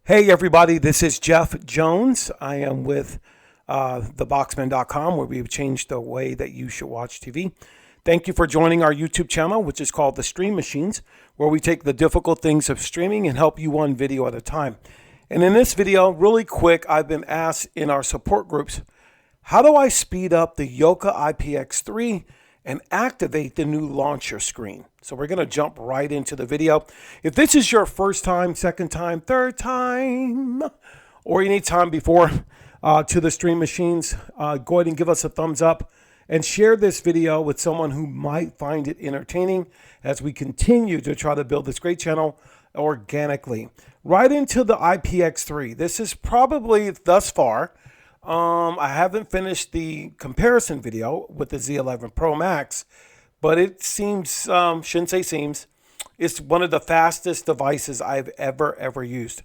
Hey everybody, this is Jeff Jones. I am with theboxman.com, where we've changed the way that you should watch TV. Thank you for joining our YouTube channel, which is called The Stream Machines, where we take the difficult things of streaming and help you one video at a time. And in this video, really quick, I've been asked in our support groups, how do I speed up the Yoka IPX3 and activate the new launcher screen? So we're going to jump right into the video. If this is your first time, second time, third time, or any time before to the Stream Machines, go ahead and give us a thumbs up and share this video with someone who might find it entertaining as we continue to try to build this great channel organically. Right into the IPX3. This is probably thus far, I haven't finished the comparison video with the Z11 Pro Max, but it seems, shouldn't say seems, it's one of the fastest devices I've ever used.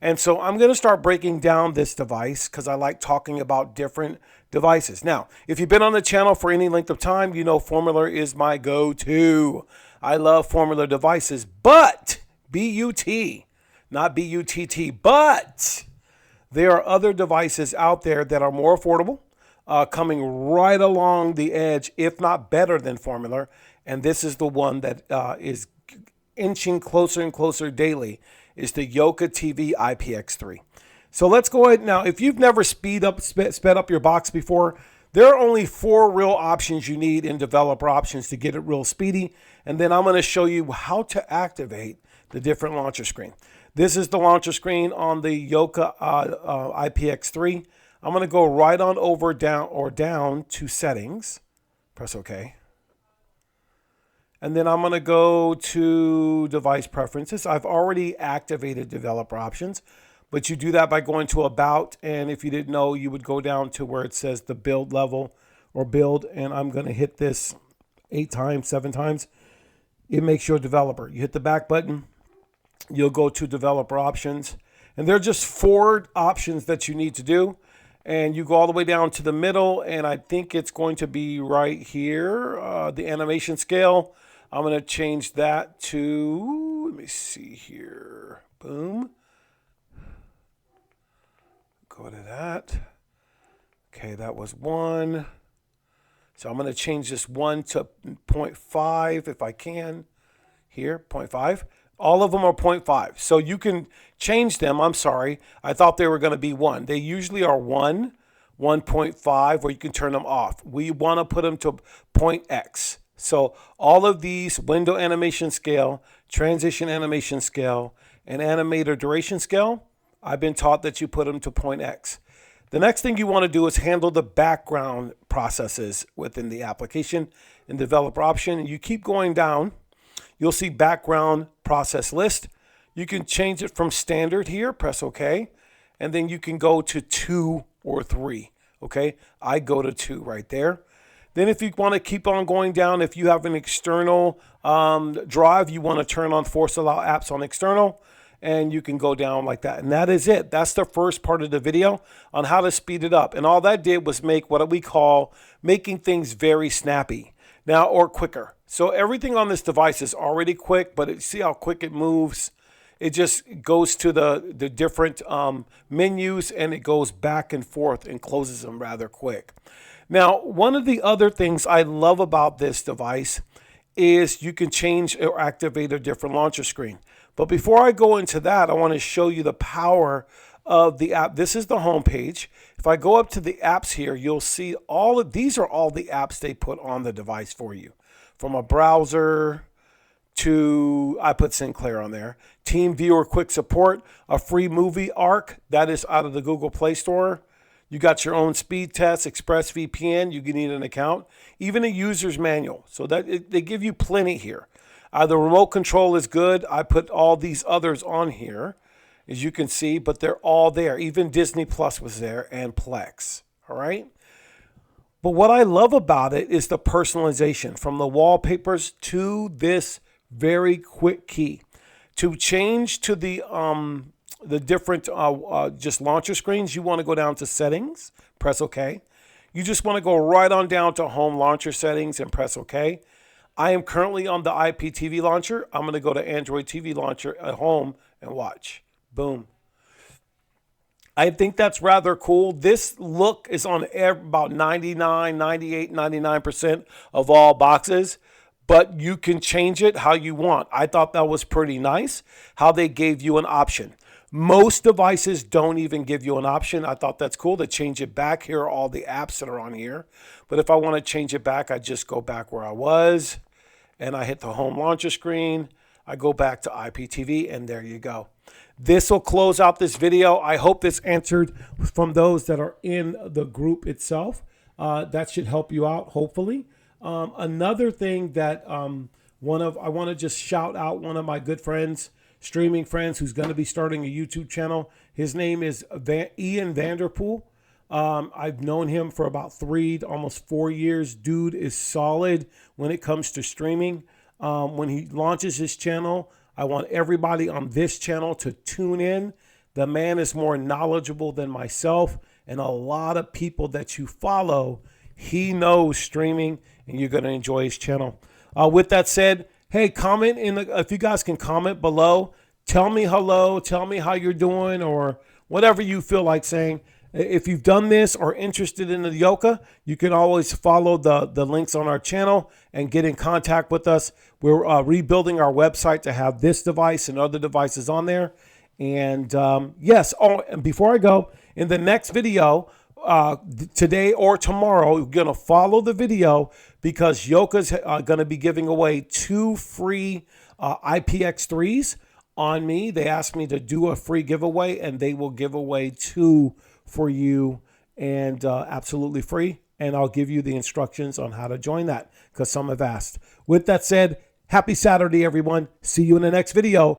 And so I'm going to start breaking down this device because I like talking about different devices. Now, if you've been on the channel for any length of time, you know Formula is my go-to. I love Formula devices, but B-U-T, not B-U-T-T, but there are other devices out there that are more affordable, coming right along the edge, if not better than Formula. And this is the one that is inching closer and closer daily, is the Yoka TV IPX3. So let's go ahead now. If you've never sped up your box before, there are only 4 real options you need in developer options to get it real speedy. And then I'm going to show you how to activate the different launcher screen. This is the launcher screen on the Yoka IPX3. I'm going to go right on over down to settings. Press OK. And then I'm going to go to device preferences. I've already activated developer options, but you do that by going to about. And if you didn't know, you would go down to where it says the build level or build. And I'm going to hit this 8 times, 7 times. It makes you a developer. You hit the back button. You'll go to developer options. And there are just 4 options that you need to do. And you go all the way down to the middle. And I think it's going to be right here, the animation scale. I'm going to change that to, let me see here. Boom. Go to that. Okay, that was 1. So I'm going to change this 1 to 0.5 if I can. Here, 0.5. All of them are 0.5. So you can change them. I'm sorry. I thought they were going to be 1. They usually are 1, 1.5, or you can turn them off. We want to put them to 0.x. So all of these, window animation scale, transition animation scale, and animator duration scale, I've been taught that you put them to 0.x. The next thing you want to do is handle the background processes within the application in developer option. You keep going down. You'll see background process list. You can change it from standard here, press OK, and then you can go to 2 or 3. Okay, I go to 2 right there. Then if you want to keep on going down, if you have an external drive, you want to turn on force allow apps on external, and you can go down like that. And that is it. That's the first part of the video on how to speed it up. And all that did was make what we call making things very snappy now, or quicker. So everything on this device is already quick, but see how quick it moves. It just goes to the different menus, and it goes back and forth and closes them rather quick. Now, one of the other things I love about this device is you can change or activate a different launcher screen. But before I go into that, I want to show you the power of the app. This is the home page. If I go up to the apps here, you'll see all of these are all the apps they put on the device for you. From a browser to, I put Sinclair on there, Team Viewer Quick Support, a free movie arc, that is out of the Google Play Store. You got your own speed test, ExpressVPN, you need an account, even a user's manual. So that they give you plenty here. The remote control is good. I put all these others on here, as you can see, but they're all there. Even Disney Plus was there and Plex, all right? But what I love about it is the personalization, from the wallpapers to this very quick key. To change to the different just launcher screens, you want to go down to settings, press OK. You just want to go right on down to home launcher settings and press OK. I am currently on the IPTV launcher. I'm going to go to Android TV launcher at home and watch. Boom. I think that's rather cool. This look is on about 99, 98, 99% of all boxes, but you can change it how you want. I thought that was pretty nice how they gave you an option. Most devices don't even give you an option. I thought that's cool to change it back. Here are all the apps that are on here. But if I want to change it back, I just go back where I was and I hit the home launcher screen. I go back to IPTV and there you go. This will close out this video. I hope this answered from those that are in the group itself. That should help you out, hopefully. Another thing that I want to just shout out one of my good friends, streaming friends, who's going to be starting a YouTube channel. His name is Ian Vanderpool. I've known him for about 3 to almost 4 years. Dude is solid when it comes to streaming. When he launches his channel, I want everybody on this channel to tune in. The man is more knowledgeable than myself and a lot of people that you follow. He knows streaming and you're going to enjoy his channel. With that said, hey, comment if you guys can comment below. Tell me hello, tell me how you're doing, or whatever you feel like saying. If you've done this or interested in the Yoka, you can always follow the links on our channel and get in contact with us. We're rebuilding our website to have this device and other devices on there. And yes, and before I go, in the next video, today or tomorrow, you're going to follow the video because Yoka's going to be giving away 2 free IPX3s on me. They asked me to do a free giveaway and they will give away 2 for you, and absolutely free. And I'll give you the instructions on how to join that because some have asked. With that said, happy Saturday, everyone. See you in the next video.